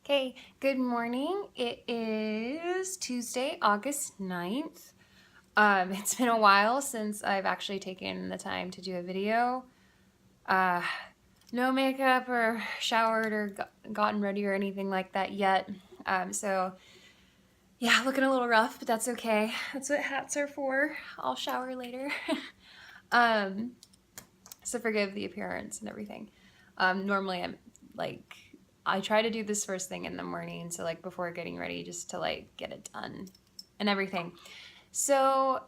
Okay, good morning. It is Tuesday, August 9th. It's been a while since I've actually taken the time to do a video. Uh, no makeup or showered or gotten ready or anything like that yet. So yeah, looking a little rough, but that's okay. That's what hats are for. I'll shower later. um, so forgive the appearance and everything. Normally I'm like, I try to do this first thing in the morning, so like before getting ready, just to like get it done and everything. So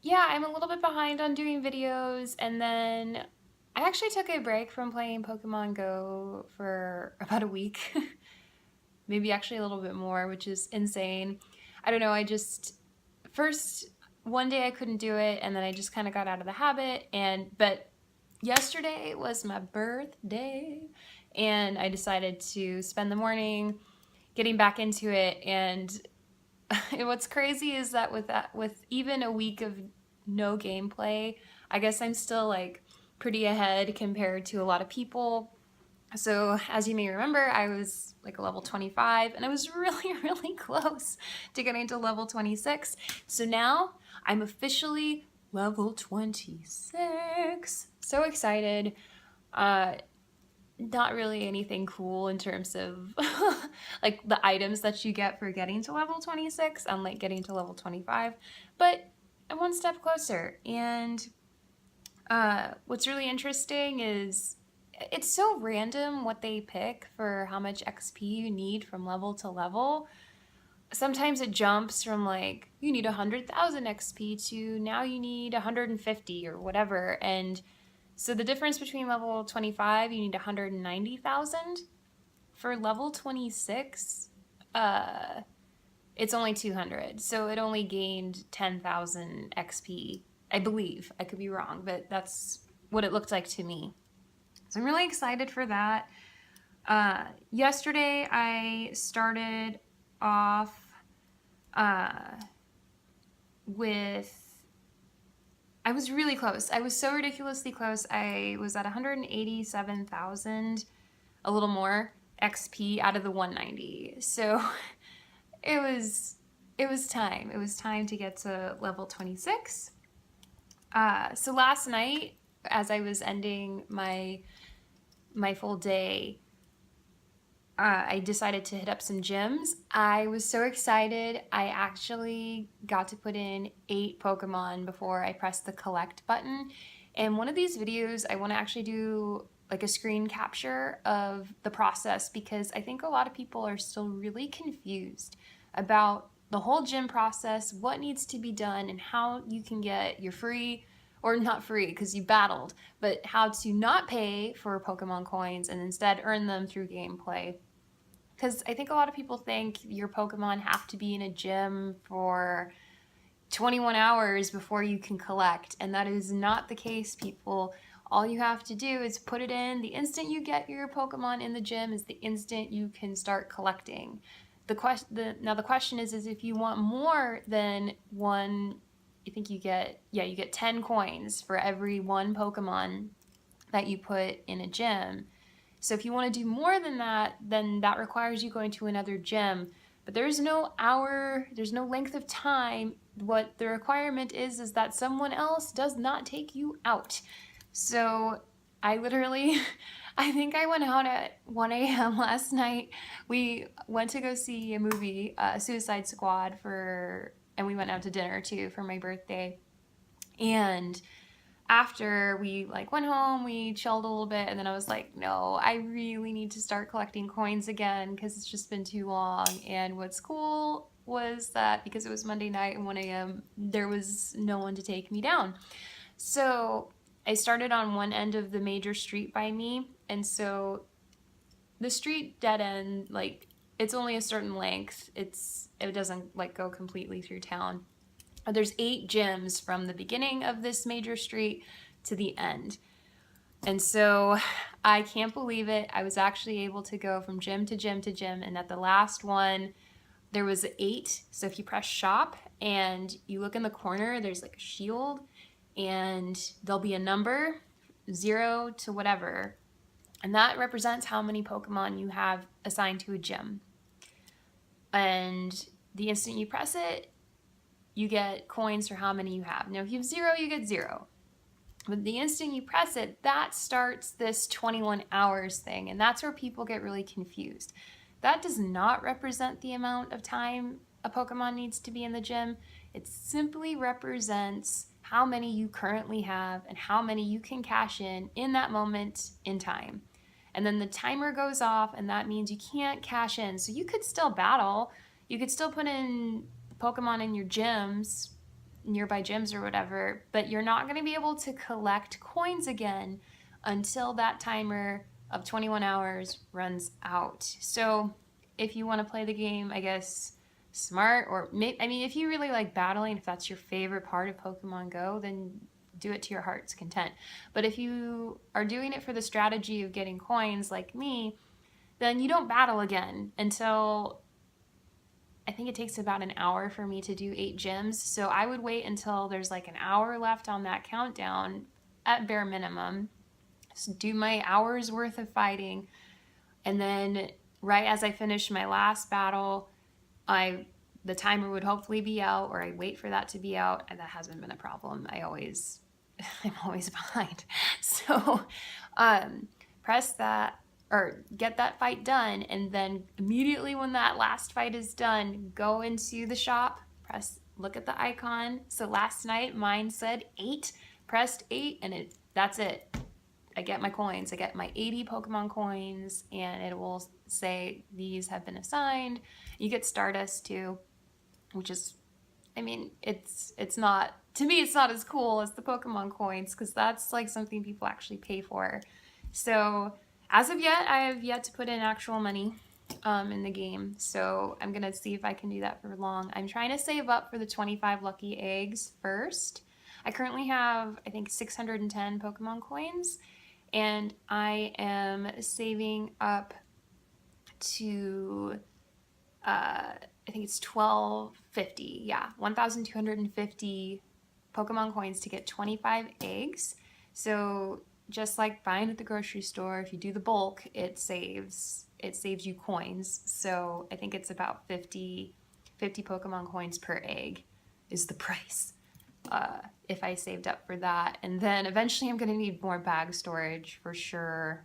yeah, I'm a little bit behind on doing videos, and then I actually took a break from playing Pokemon Go for about a week, maybe actually a little bit more, which is insane. I don't know, I just first one day I couldn't do it, and then I just kind of got out of the habit, but yesterday was my birthday, and I decided to spend the morning getting back into it. And what's crazy is that with even a week of no gameplay, I guess I'm still like pretty ahead compared to a lot of people. So as you may remember, I was like a level 25, and I was really, really close to getting to level 26. So now I'm officially level 26. So excited. Uh, Not really anything cool in terms of like the items that you get for getting to level 26, unlike getting to level 25, but I'm one step closer. And what's really interesting is it's so random what they pick for how much XP you need from level to level. Sometimes it jumps from like you need 100,000 XP to now you need 150 or whatever. And so the difference between level 25, you need 190,000. For level 26, uh, it's only 200. So it only gained 10,000 XP, I believe. I could be wrong, but that's what it looked like to me. So I'm really excited for that. Yesterday, I started off uh, with. I was really close. I was so ridiculously close. I was at 187,000, a little more XP out of the 190. So it was time. It was time to get to level 26. So last night, as I was ending my full day, I decided to hit up some gyms. I was so excited. I actually got to put in 8 Pokemon before I pressed the collect button. And one of these videos, I want to actually do like a screen capture of the process, because I think a lot of people are still really confused about the whole gym process, what needs to be done, and how you can get your free, or not free because you battled, but how to not pay for Pokemon coins and instead earn them through gameplay. Because I think a lot of people think your Pokemon have to be in a gym for 21 hours before you can collect, and that is not the case, people. All you have to do is put it in. The instant you get your Pokemon in the gym is the instant you can start collecting. Now the question is if you want more than one, I think you get 10 coins for every one Pokemon that you put in a gym. So if you want to do more than that, then that requires you going to another gym. But there's no hour, there's no length of time. What the requirement is that someone else does not take you out. So I literally, I think I went out at 1 a.m. last night. We went to go see a movie, Suicide Squad, and we went out to dinner too for my birthday. And after we like went home, we chilled a little bit, and then I was like, no, I really need to start collecting coins again because it's just been too long. And what's cool was that because it was Monday night and 1 a.m., there was no one to take me down. So I started on one end of the major street by me, and so the street dead end, like it's only a certain length. It doesn't like go completely through town. There's 8 gyms from the beginning of this major street to the end. And so I can't believe it. I was actually able to go from gym to gym to gym. And at the last one, there was 8. So if you press shop and you look in the corner, there's like a shield, and there'll be a number, 0 to whatever. And that represents how many Pokemon you have assigned to a gym. And the instant you press it, you get coins for how many you have. Now, if you have 0, you get 0. But the instant you press it, that starts this 21 hours thing. And that's where people get really confused. That does not represent the amount of time a Pokemon needs to be in the gym. It simply represents how many you currently have and how many you can cash in that moment in time. And then the timer goes off, and that means you can't cash in. So you could still battle. You could still put in Pokemon in your gyms, nearby gyms or whatever, but you're not going to be able to collect coins again until that timer of 21 hours runs out. So if you want to play the game, I guess, smart, or if you really like battling, if that's your favorite part of Pokemon Go, then do it to your heart's content. But if you are doing it for the strategy of getting coins like me, then you don't battle again until, I think it takes about an hour for me to do 8 gyms. So I would wait until there's like an hour left on that countdown at bare minimum. So do my hour's worth of fighting. And then right as I finish my last battle, the timer would hopefully be out, or I wait for that to be out, and that hasn't been a problem. I'm always behind. So press that, or get that fight done, and then immediately when that last fight is done, go into the shop, look at the icon. So last night mine said 8, pressed 8, and that's it. I get my coins. I get my 80 Pokemon coins, and it will say these have been assigned. You get Stardust too, which is, it's not, to me, it's not as cool as the Pokemon coins, because that's like something people actually pay for. So as of yet, I have yet to put in actual money in the game. So I'm going to see if I can do that for long. I'm trying to save up for the 25 lucky eggs first. I currently have, I think, 610 Pokemon coins, and I am saving up to, I think it's 1250, yeah, 1,250 Pokemon coins to get 25 eggs. So just like buying at the grocery store, if you do the bulk, it saves you coins. So I think it's about 50 Pokemon coins per egg is the price. If I saved up for that. And then eventually I'm going to need more bag storage for sure.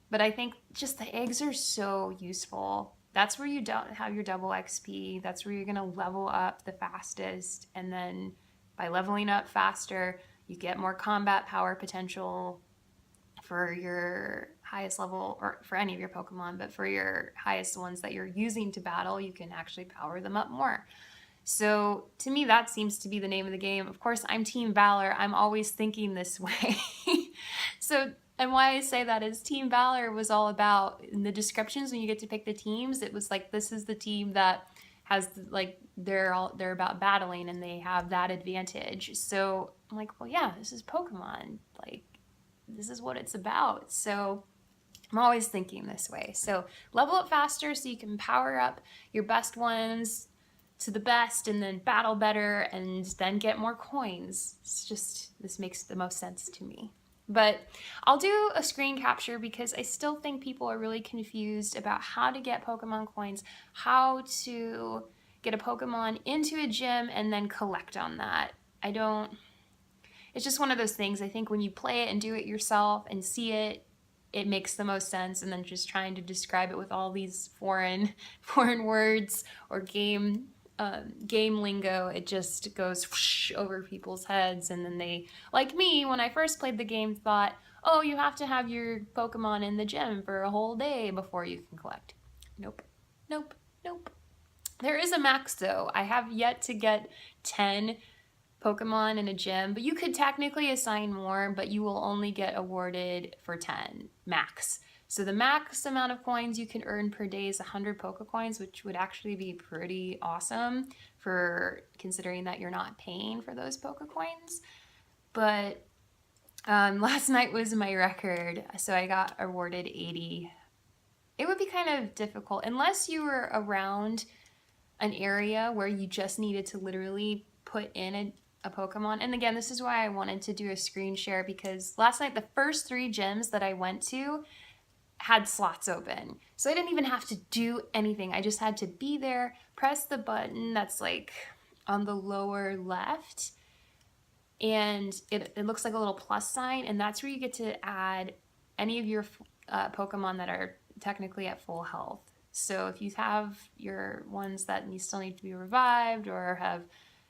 But I think just the eggs are so useful. That's where you don't have your double XP. That's where you're going to level up the fastest. And then by leveling up faster, you get more combat power potential for your highest level, or for any of your Pokemon, but for your highest ones that you're using to battle, you can actually power them up more. So to me, that seems to be the name of the game. Of course, I'm Team Valor. I'm always thinking this way. And why I say that is Team Valor was all about, in the descriptions when you get to pick the teams, it was like, this is the team that has, like, they're about battling and they have that advantage. So I'm like, well, yeah, this is Pokemon. Like, this is what it's about. So I'm always thinking this way. So level up faster so you can power up your best ones to the best, and then battle better, and then get more coins. This makes the most sense to me. But I'll do a screen capture because I still think people are really confused about how to get Pokemon coins, how to get a Pokemon into a gym and then collect on that. It's just one of those things. I think when you play it and do it yourself and see it, it makes the most sense. And then just trying to describe it with all these foreign words or game lingo, it just goes whoosh over people's heads. And then they, like me, when I first played the game, thought, oh, you have to have your Pokemon in the gym for a whole day before you can collect. Nope. There is a max though. I have yet to get 10 Pokemon in a gym, but you could technically assign more, but you will only get awarded for 10 max. So the max amount of coins you can earn per day is 100 Pokecoins, which would actually be pretty awesome for considering that you're not paying for those Pokecoins. But last night was my record, so I got awarded 80. It would be kind of difficult unless you were around an area where you just needed to literally put in a Pokemon. And again, this is why I wanted to do a screen share, because last night the first 3 gyms that I went to had slots open. So I didn't even have to do anything. I just had to be there, press the button that's like on the lower left, and it looks like a little plus sign, and that's where you get to add any of your Pokemon that are technically at full health. So if you have your ones that still need to be revived or have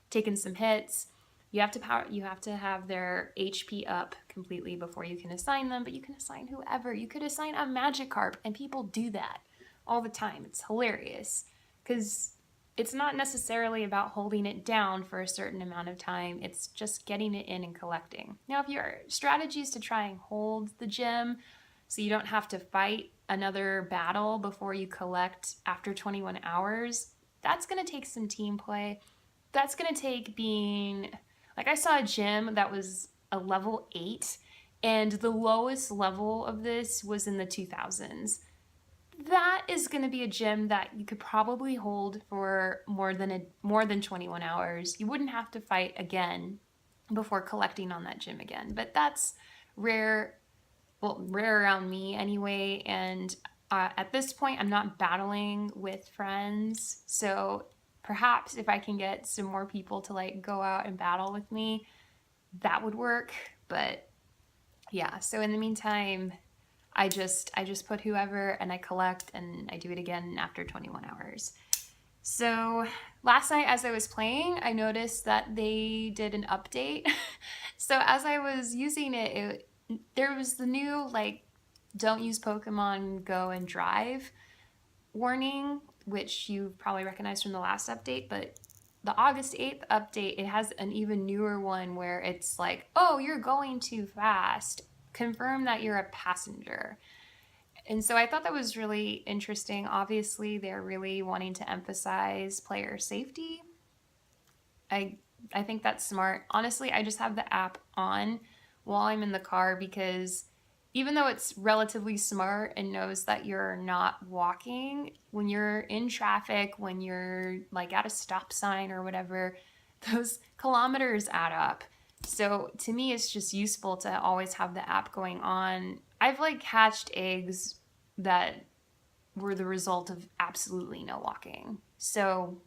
taken some hits, you have to have their HP up completely before you can assign them, but you can assign whoever. You could assign a Magikarp, and people do that all the time. It's hilarious because it's not necessarily about holding it down for a certain amount of time. It's just getting it in and collecting. Now, if your strategy is to try and hold the gym so you don't have to fight another battle before you collect after 21 hours, that's going to take some team play. That's going to take being... Like, I saw a gym that was a level 8, and the lowest level of this was in the 2000s. That is going to be a gym that you could probably hold for more than 21 hours. You wouldn't have to fight again before collecting on that gym again. But that's rare, well, rare around me anyway. And at this point, I'm not battling with friends. So perhaps if I can get some more people to like go out and battle with me, that would work. But yeah, so in the meantime, I just put whoever and I collect, and I do it again after 21 hours. So last night as I was playing, I noticed that they did an update. So as I was using it, there was the new like don't use Pokemon Go and drive warning, which you probably recognize from the last update, but the August 8th update, it has an even newer one where it's like, oh, you're going too fast. Confirm that you're a passenger. And so I thought that was really interesting. Obviously, they're really wanting to emphasize player safety. I think that's smart. Honestly, I just have the app on while I'm in the car because even though it's relatively smart and knows that you're not walking, when you're in traffic, when you're like at a stop sign or whatever, those kilometers add up. So to me, it's just useful to always have the app going on. I've like hatched eggs that were the result of absolutely no walking. So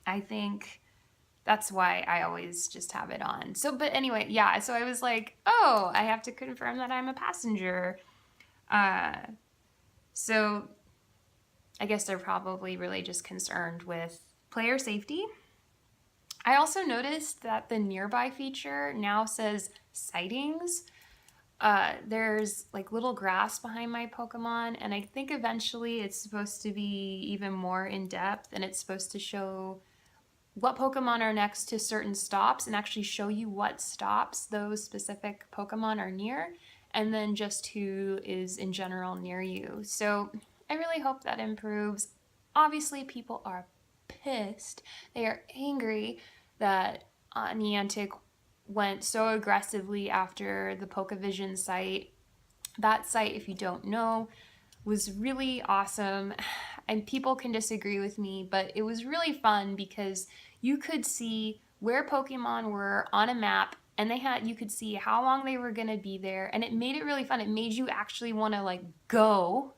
I think that's why I always just have it on. So, but anyway, yeah, so I was like, oh, I have to confirm that I'm a passenger. So I guess they're probably really just concerned with player safety. I also noticed that the nearby feature now says sightings. There's like little grass behind my Pokemon, and I think eventually it's supposed to be even more in depth, and it's supposed to show what Pokemon are next to certain stops and actually show you what stops those specific Pokemon are near, and then just who is in general near you. So I really hope that improves. Obviously, people are pissed. They are angry that Niantic went so aggressively after the PokeVision site. That site, if you don't know, was really awesome, and people can disagree with me, but it was really fun because you could see where Pokemon were on a map, and you could see how long they were going to be there, and it made it really fun. It made you actually want to like go,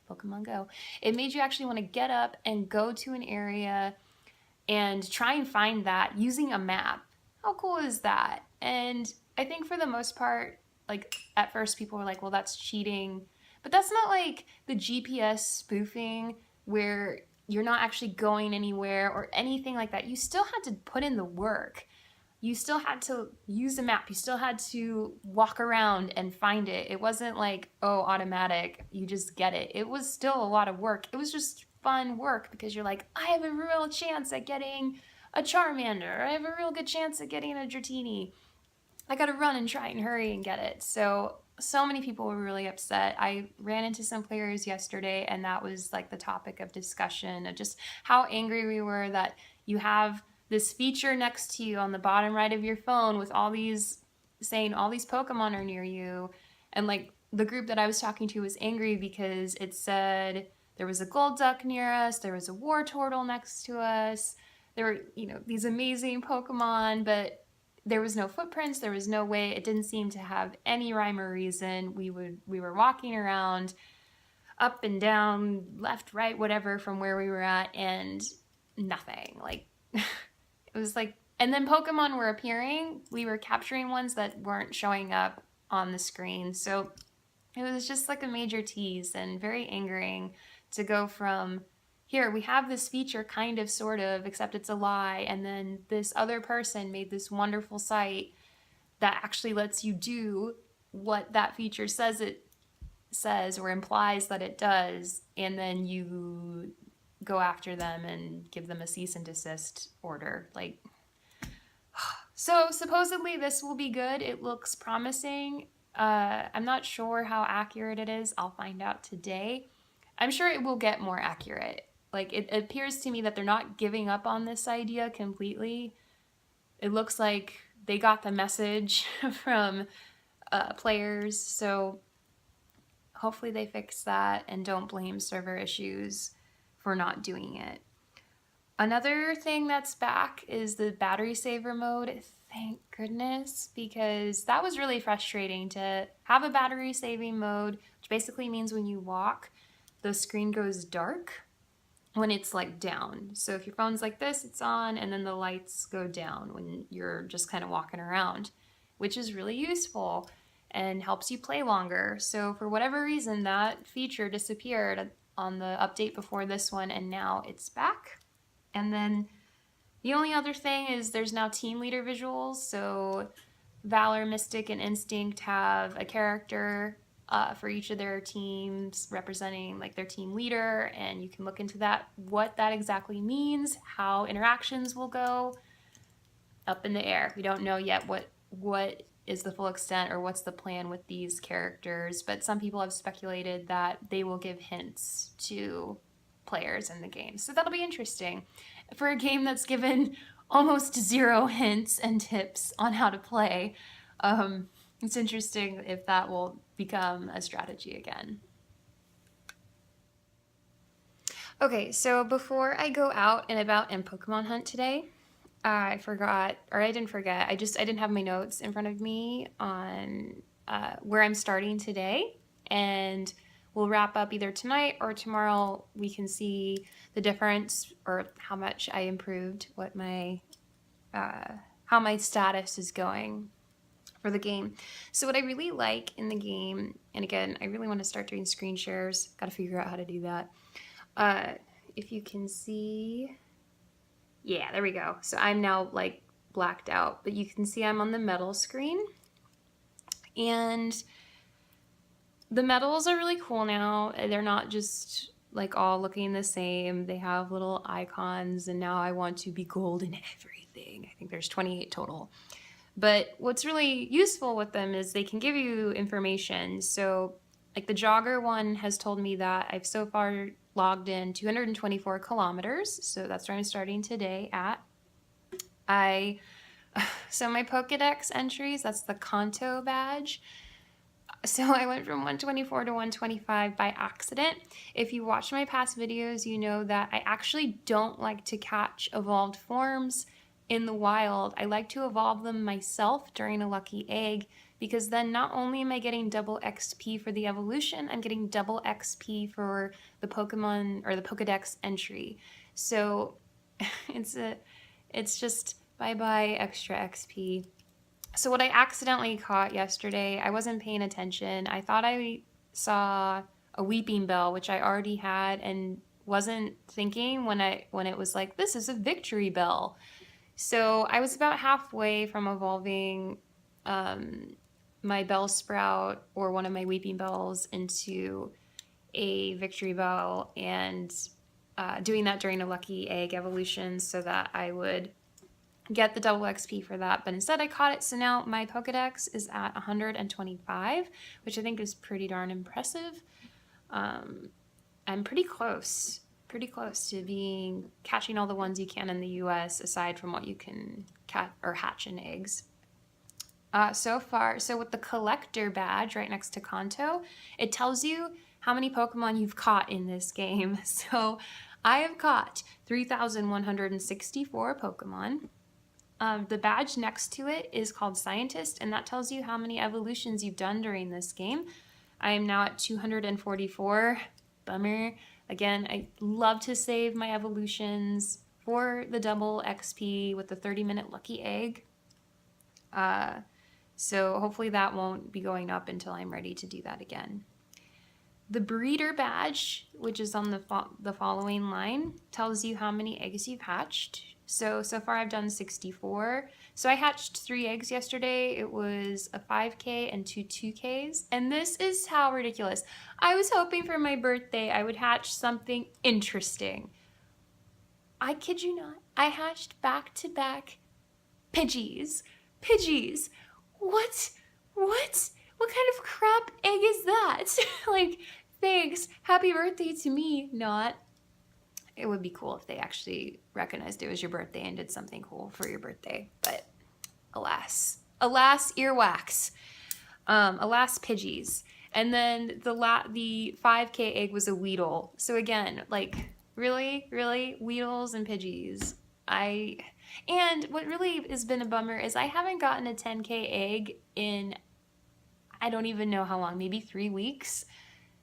Pokemon Go. It made you actually want to get up and go to an area and try and find that using a map. How cool is that? And I think for the most part, like at first people were like, well, that's cheating. But that's not like the GPS spoofing where you're not actually going anywhere or anything like that. You still had to put in the work. You still had to use a map. You still had to walk around and find it. It wasn't like, oh, automatic, you just get it. It was still a lot of work. It was just fun work because you're like, I have a real chance at getting a Charmander. I have a real good chance at getting a Dratini. I gotta run and try and hurry and get it. So many people were really upset. I ran into some players yesterday, and that was like the topic of discussion of just how angry we were that you have this feature next to you on the bottom right of your phone with all these saying all these Pokemon are near you. And like the group that I was talking to was angry because it said there was a Golduck near us, there was a Wartortle next to us, there were, these amazing Pokemon, but there was no footprints, there was no way, it didn't seem to have any rhyme or reason. We were walking around up and down, left, right, whatever from where we were at, and nothing. Like it was like, and then Pokemon were appearing. We were capturing ones that weren't showing up on the screen. So it was just like a major tease and very angering to go from, here, we have this feature kind of, sort of, except it's a lie, and then this other person made this wonderful site that actually lets you do what that feature says it says or implies that it does, and then you go after them and give them a cease and desist order. Like, so supposedly this will be good. It looks promising. I'm not sure how accurate it is. I'll find out today. I'm sure it will get more accurate. Like, it appears to me that they're not giving up on this idea completely. It looks like they got the message from players, so hopefully they fix that and don't blame server issues for not doing it. Another thing that's back is the battery saver mode. Thank goodness, because that was really frustrating to have a battery saving mode, which basically means when you walk, the screen goes dark when it's like down. So if your phone's like this, it's on, and then the lights go down when you're just kind of walking around, which is really useful and helps you play longer. So for whatever reason, that feature disappeared on the update before this one, and now it's back. And then the only other thing is there's now team leader visuals. So Valor, Mystic, and Instinct have a character for each of their teams representing like their team leader, and you can look into that, what that exactly means, how interactions will go. Up in the air. We don't know yet what is the full extent or what's the plan with these characters, but some people have speculated that they will give hints to players in the game. So that'll be interesting. For a game that's given almost 0 hints and tips on how to play, it's interesting if that will become a strategy again. Okay, so before I go out and about and Pokemon hunt today, I forgot, or I didn't forget, I didn't have my notes in front of me on where I'm starting today, and we'll wrap up either tonight or tomorrow. We can see the difference or how much I improved, what my how my status is going for the game. So what I really like in the game, and again, I really want to start doing screen shares, got to figure out how to do that. If you can see, yeah, there we go. So I'm now like blacked out, but you can see I'm on the medal screen, and the medals are really cool now. They're not just like all looking the same. They have little icons, and now I want to be gold in everything. I think there's 28 total. But what's really useful with them is they can give you information. So like the jogger one has told me that I've so far logged in 224 kilometers. So that's where I'm starting today at. So my Pokedex entries, that's the Kanto badge. So I went from 124 to 125 by accident. If you watch my past videos, you know that I actually don't like to catch evolved forms in the wild. I like to evolve them myself during a lucky egg, because then not only am I getting double XP for the evolution, I'm getting double XP for the Pokemon or the Pokedex entry. So it's just bye-bye extra XP. So what I accidentally caught yesterday, I wasn't paying attention. I thought I saw a Weeping Bell, which I already had, and wasn't thinking when it was like, this is a Victory Bell. So I was about halfway from evolving my Bellsprout or one of my Weeping Bells into a Victory Bell, and doing that during a lucky egg evolution so that I would get the double XP for that, but instead I caught it. So now my Pokedex is at 125, which I think is pretty darn impressive. I'm pretty close to catching all the ones you can in the US, aside from what you can hatch in eggs. So far, so with the collector badge right next to Kanto, it tells you how many Pokemon you've caught in this game. So I have caught 3,164 Pokemon. The badge next to it is called Scientist, and that tells you how many evolutions you've done during this game. I am now at 244. Bummer. Again, I love to save my evolutions for the double XP with the 30-minute lucky egg. So hopefully that won't be going up until I'm ready to do that again. The breeder badge, which is on the following line, tells you how many eggs you've hatched. So far I've done 64. So I hatched 3 eggs yesterday. It was a 5K and 2 2Ks. And this is how ridiculous. I was hoping for my birthday I would hatch something interesting. I kid you not. I hatched back-to-back Pidgeys. Pidgeys. What? What kind of crap egg is that? Like, thanks. Happy birthday to me. Not. It would be cool if they actually recognized it was your birthday and did something cool for your birthday. But alas. Alas, earwax. Alas, Pidgeys. And then the 5K egg was a Weedle. So again, like, really? Weedles and Pidgeys. And what really has been a bummer is I haven't gotten a 10K egg in, I don't even know how long, maybe 3 weeks.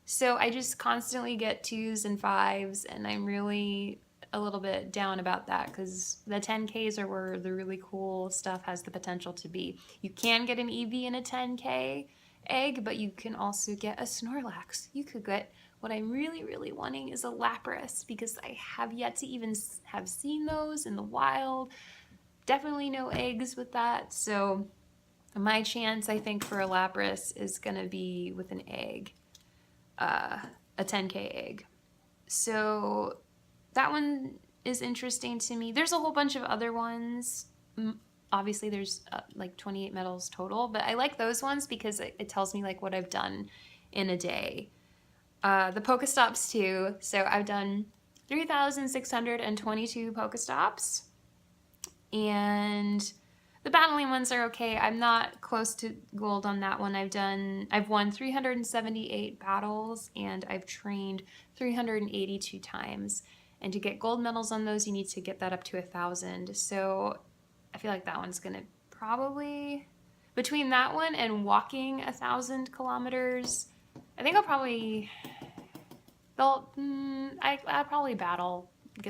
So I just constantly get 2s and 5s, and I'm really a little bit down about that because the 10Ks are where the really cool stuff has the potential to be. You can get an Eevee in a 10K egg, but you can also get a Snorlax. You could get, what I'm really wanting is a Lapras because I have yet to even have seen those in the wild. Definitely no eggs with that. So my chance, I think, for a Lapras is going to be with an egg, a 10K egg. So that one is interesting to me. There's a whole bunch of other ones. Obviously, there's like 28 medals total, but I like those ones because it tells me like what I've done in a day. The Pokestops too. So I've done 3,622 Pokestops, and the battling ones are okay. I'm not close to gold on that one. I've won 378 battles, and I've trained 382 times. And to get gold medals on those, you need to get that up to 1,000. So I feel like that one's gonna probably, between that one and walking 1,000 kilometers, I think I'll probably get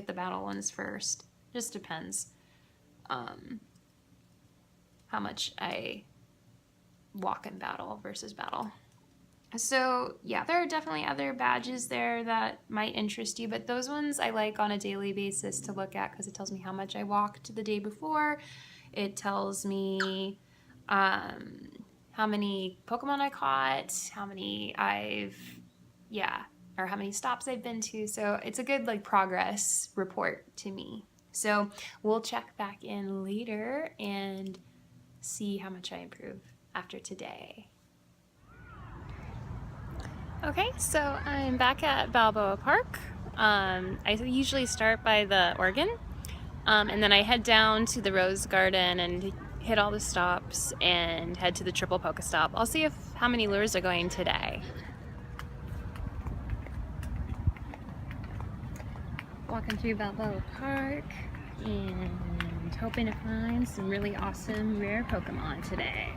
the battle ones first. Just depends how much I walk in battle versus battle. So yeah, there are definitely other badges there that might interest you, but those ones I like on a daily basis to look at because it tells me how much I walked the day before. It tells me how many Pokemon I caught, how many how many stops I've been to. So it's a good like progress report to me. So we'll check back in later and see how much I improve after today. Okay, so I'm back at Balboa Park. I usually start by the Organ, and then I head down to the Rose Garden and hit all the stops and head to the Triple Pokestop. I'll see how many lures are going today. Walking through Balboa Park and hoping to find some really awesome rare Pokemon today.